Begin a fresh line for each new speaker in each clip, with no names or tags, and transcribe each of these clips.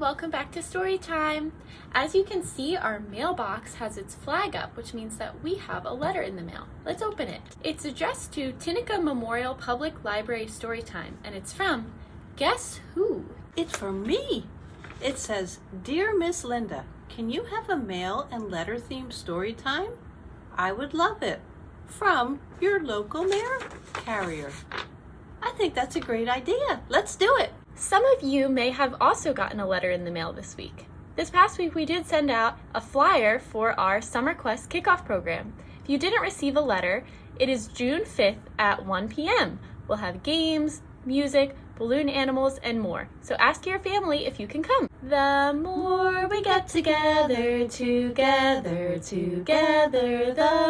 welcome back to Storytime. As you can see, our mailbox has its flag up, which means that we have a letter in the mail. Let's open it. It's addressed to Tinica Memorial Public Library Storytime, and it's from Guess Who?
It's for me. It says, Dear Miss Linda, can you have a mail and letter themed story time? I would love it. From your local mail carrier. I think that's a great idea. Let's do it.
Some of you may have also gotten a letter in the mail this week. This past week we did send out a flyer for our Summer Quest kickoff program. If you didn't receive a letter, it is June 5th at 1 p.m. We'll have games, music, balloon animals, and more. So ask your family if you can come. The more we get together, the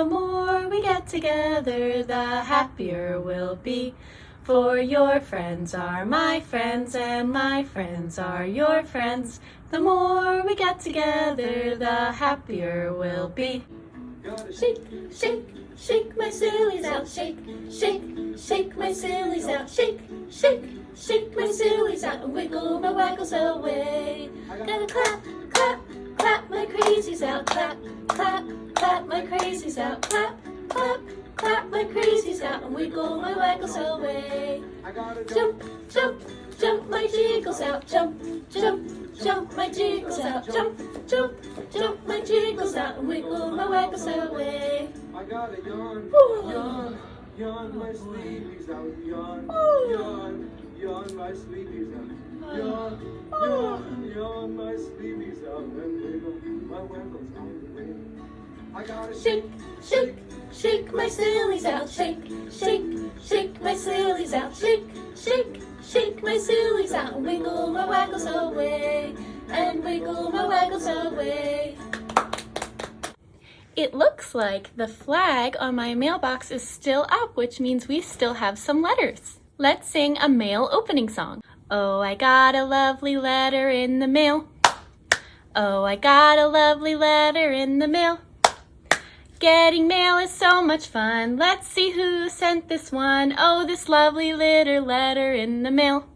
more we get together, the happier we'll be. For your friends are my friends, and my friends are your friends. The more we get together, the happier we'll be. Shake, shake, shake my sillies out. Shake, shake, shake my sillies out. Shake, shake, shake my sillies out. And wiggle my waggles away. Gotta clap, clap, clap my crazies out. Clap, clap, clap my crazies out. Clap, clap, clap my crazies out and wiggle my waggles away. Jump, jump, jump my jiggles out. Jump, jump, jump my jiggles out. Jump, jump, jump my jiggles out and wiggle my waggles away.
I got a yawn, yawn, yawn my sleepies out. Yawn, yawn, yawn my sleepies out. Yawn, yawn, yawn my sleepies out and wiggle my waggles away. I gotta
shake, shake, shake my sillies out. Shake, shake, shake my sillies out. Shake, shake, shake my sillies out. And wiggle my waggles away. And wiggle my waggles away. It looks like the flag on my mailbox is still up, which means we still have some letters. Let's sing a mail opening song. Oh, I got a lovely letter in the mail. Oh, I got a lovely letter in the mail. Getting mail is so much fun. Let's see who sent this one. Oh, this lovely little letter in the mail.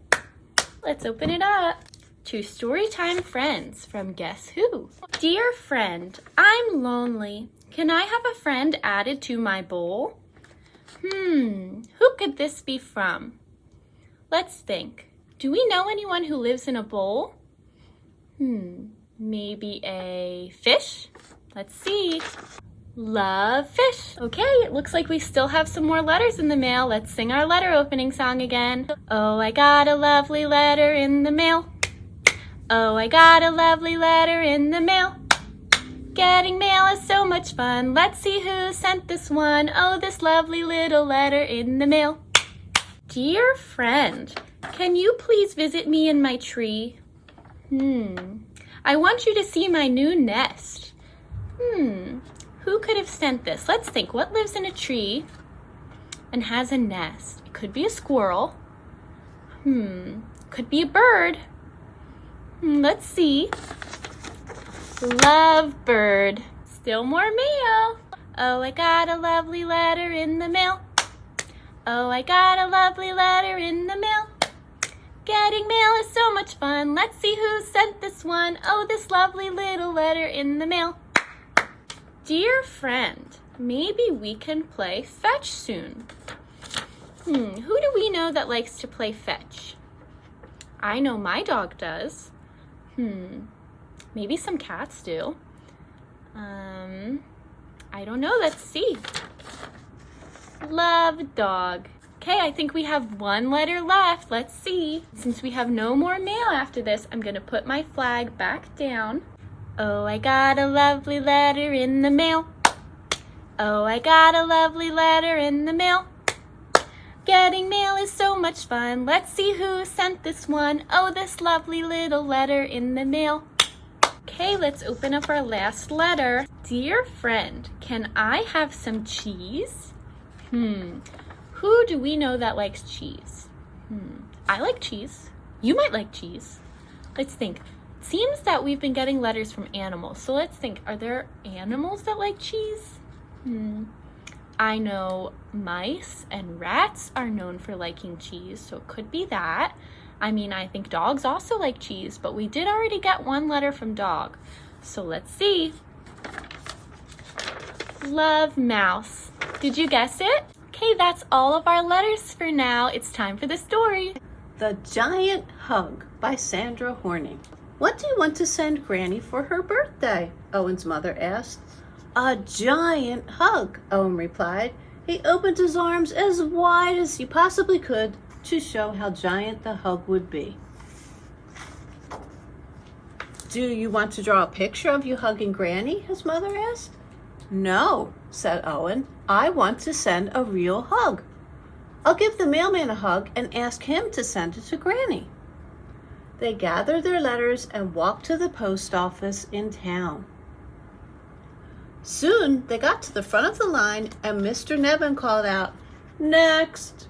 Let's open it up. To Storytime Friends from Guess Who? Dear friend, I'm lonely. Can I have a friend added to my bowl? Who could this be from? Let's think. Do we know anyone who lives in a bowl? Maybe a fish? Let's see. Love fish. Okay, it looks like we still have some more letters in the mail. Let's sing our letter opening song again. Oh, I got a lovely letter in the mail. Oh, I got a lovely letter in the mail. Getting mail is so much fun. Let's see who sent this one. Oh, this lovely little letter in the mail. Dear friend, can you please visit me in my tree? I want you to see my new nest. Who could have sent this? Let's think. What lives in a tree and has a nest? It could be a squirrel. Could be a bird. Let's see. Lovebird. Still more mail. Oh, I got a lovely letter in the mail. Oh, I got a lovely letter in the mail. Getting mail is so much fun. Let's see who sent this one. Oh, this lovely little letter in the mail. Dear friend, maybe we can play fetch soon. Who do we know that likes to play fetch? I know my dog does. Maybe some cats do. I don't know, let's see. Love dog. Okay, I think we have one letter left. Let's see. Since we have no more mail after this, I'm gonna put my flag back down. Oh, I got a lovely letter in the mail. Oh, I got a lovely letter in the mail. Getting mail is so much fun. Let's see who sent this one. Oh, this lovely little letter in the mail. Okay, let's open up our last letter. Dear friend, can I have some cheese? Who do we know that likes cheese? I like cheese. You might like cheese. Let's think. Seems that we've been getting letters from animals. So let's think, are there animals that like cheese? I know mice and rats are known for liking cheese, so it could be that. I mean, I think dogs also like cheese, but we did already get one letter from dog. So let's see. Love mouse. Did you guess it? Okay, that's all of our letters for now. It's time for the story.
The Giant Hug by Sandra Horning. What do you want to send Granny for her birthday? Owen's mother asked. A giant hug, Owen replied. He opened his arms as wide as he possibly could to show how giant the hug would be. Do you want to draw a picture of you hugging Granny? His mother asked. No, said Owen. I want to send a real hug. I'll give the mailman a hug and ask him to send it to Granny. They gathered their letters and walked to the post office in town. Soon they got to the front of the line and Mr. Nevin called out, "Next!"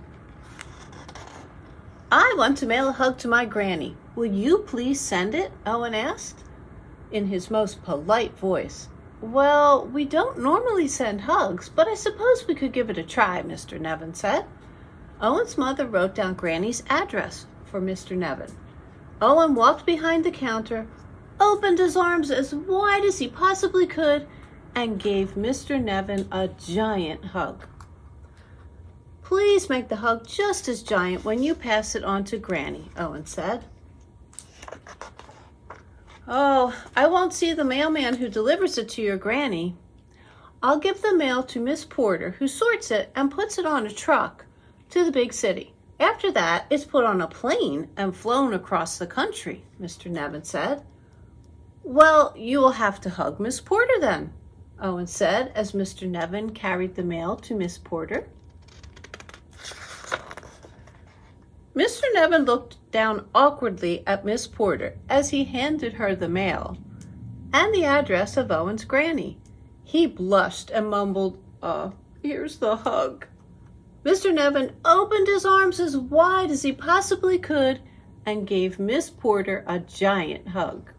I want to mail a hug to my Granny. Will you please send it? Owen asked in his most polite voice. Well, we don't normally send hugs, but I suppose we could give it a try, Mr. Nevin said. Owen's mother wrote down Granny's address for Mr. Nevin. Owen walked behind the counter, opened his arms as wide as he possibly could, and gave Mr. Nevin a giant hug. Please make the hug just as giant when you pass it on to Granny, Owen said. Oh, I won't see the mailman who delivers it to your Granny. I'll give the mail to Miss Porter, who sorts it and puts it on a truck to the big city. After that, it's put on a plane and flown across the country, Mr. Nevin said. Well, you will have to hug Miss Porter then, Owen said as Mr. Nevin carried the mail to Miss Porter. Mr. Nevin looked down awkwardly at Miss Porter as he handed her the mail and the address of Owen's Granny. He blushed and mumbled, here's the hug. Mr. Nevin opened his arms as wide as he possibly could and gave Miss Porter a giant hug.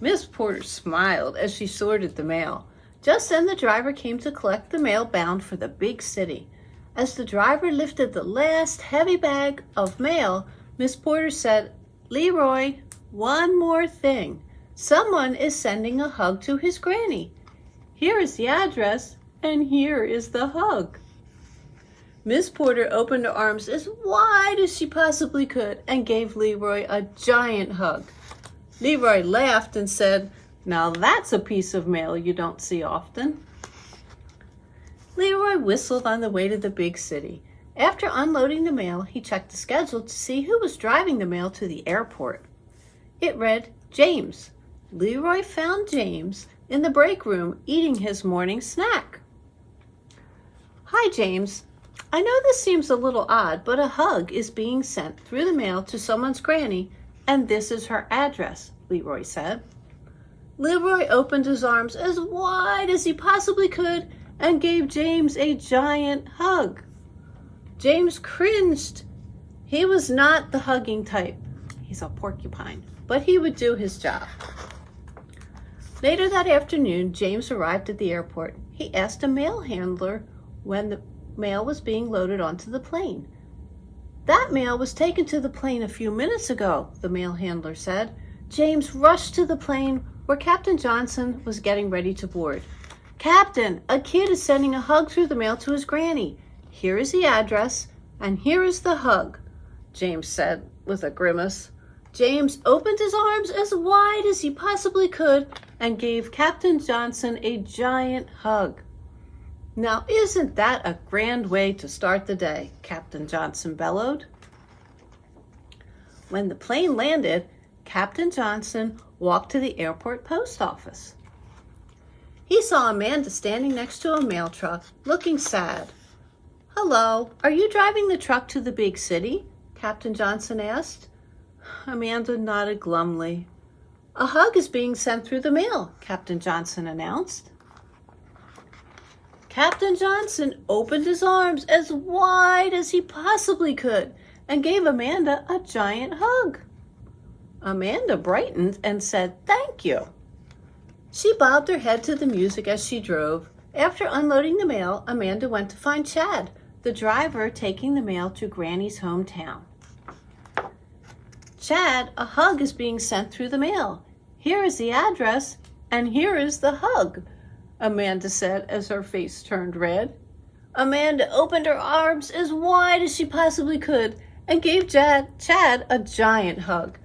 Miss Porter smiled as she sorted the mail. Just then the driver came to collect the mail bound for the big city. As the driver lifted the last heavy bag of mail, Miss Porter said, Leroy, one more thing. Someone is sending a hug to his Granny. Here is the address, and here is the hug. Miss Porter opened her arms as wide as she possibly could and gave Leroy a giant hug. Leroy laughed and said, Now that's a piece of mail you don't see often. Leroy whistled on the way to the big city. After unloading the mail, he checked the schedule to see who was driving the mail to the airport. It read, James. Leroy found James in the break room eating his morning snack. Hi, James. I know this seems a little odd, but a hug is being sent through the mail to someone's Granny, and this is her address, Leroy said. Leroy opened his arms as wide as he possibly could and gave James a giant hug. James cringed. He was not the hugging type. He's a porcupine, but he would do his job. Later that afternoon, James arrived at the airport. He asked a mail handler when the mail was being loaded onto the plane. That mail was taken to the plane a few minutes ago, the mail handler said. James rushed to the plane where Captain Johnson was getting ready to board. Captain, a kid is sending a hug through the mail to his Granny. Here is the address, and here is the hug, James said with a grimace. James opened his arms as wide as he possibly could and gave Captain Johnson a giant hug. Now, isn't that a grand way to start the day? Captain Johnson bellowed. When the plane landed, Captain Johnson walked to the airport post office. He saw Amanda standing next to a mail truck, looking sad. Hello, are you driving the truck to the big city? Captain Johnson asked. Amanda nodded glumly. A hug is being sent through the mail, Captain Johnson announced. Captain Johnson opened his arms as wide as he possibly could and gave Amanda a giant hug. Amanda brightened and said, "Thank you." She bobbed her head to the music as she drove. After unloading the mail, Amanda went to find Chad, the driver taking the mail to Granny's hometown. Chad, a hug is being sent through the mail. Here is the address, and here is the hug, Amanda said as her face turned red. Amanda opened her arms as wide as she possibly could and gave Chad a giant hug.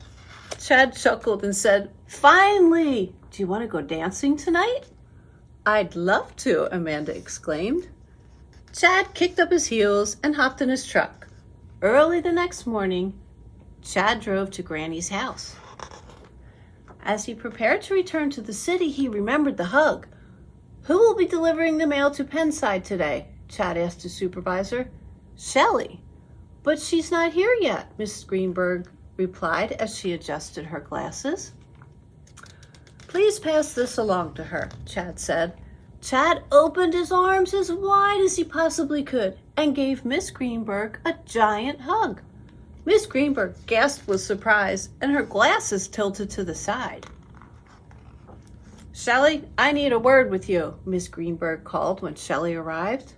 Chad chuckled and said, "Finally! Do you want to go dancing tonight?" "I'd love to," Amanda exclaimed. Chad kicked up his heels and hopped in his truck. Early the next morning, Chad drove to Granny's house. As he prepared to return to the city, he remembered the hug. "Who will be delivering the mail to Penside today?" Chad asked his supervisor. "Shelley." "But she's not here yet," Mrs. Greenberg replied as she adjusted her glasses. "Please pass this along to her," Chad said. Chad opened his arms as wide as he possibly could and gave Miss Greenberg a giant hug. Miss Greenberg gasped with surprise, and her glasses tilted to the side. "Shelley, I need a word with you," Miss Greenberg called when Shelley arrived.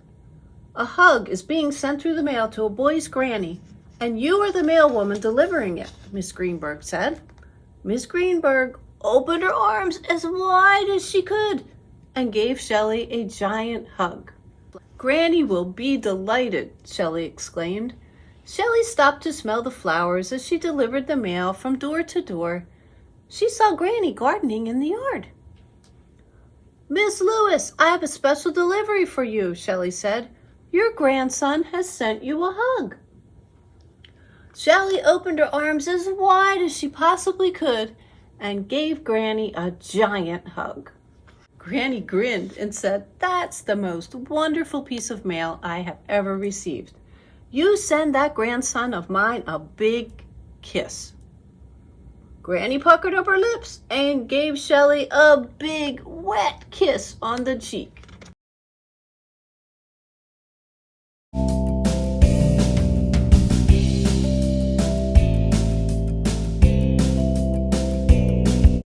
"A hug is being sent through the mail to a boy's granny, and you are the mailwoman delivering it," Miss Greenberg said. Miss Greenberg opened her arms as wide as she could and gave Shelley a giant hug. "Granny will be delighted," Shelley exclaimed. Shelley stopped to smell the flowers as she delivered the mail from door to door. She saw Granny gardening in the yard. "Miss Lewis, I have a special delivery for you," Shelley said. "Your grandson has sent you a hug." Shelley opened her arms as wide as she possibly could and gave Granny a giant hug. Granny grinned and said, "That's the most wonderful piece of mail I have ever received. You send that grandson of mine a big kiss." Granny puckered up her lips and gave Shelley a big, wet kiss on the cheek.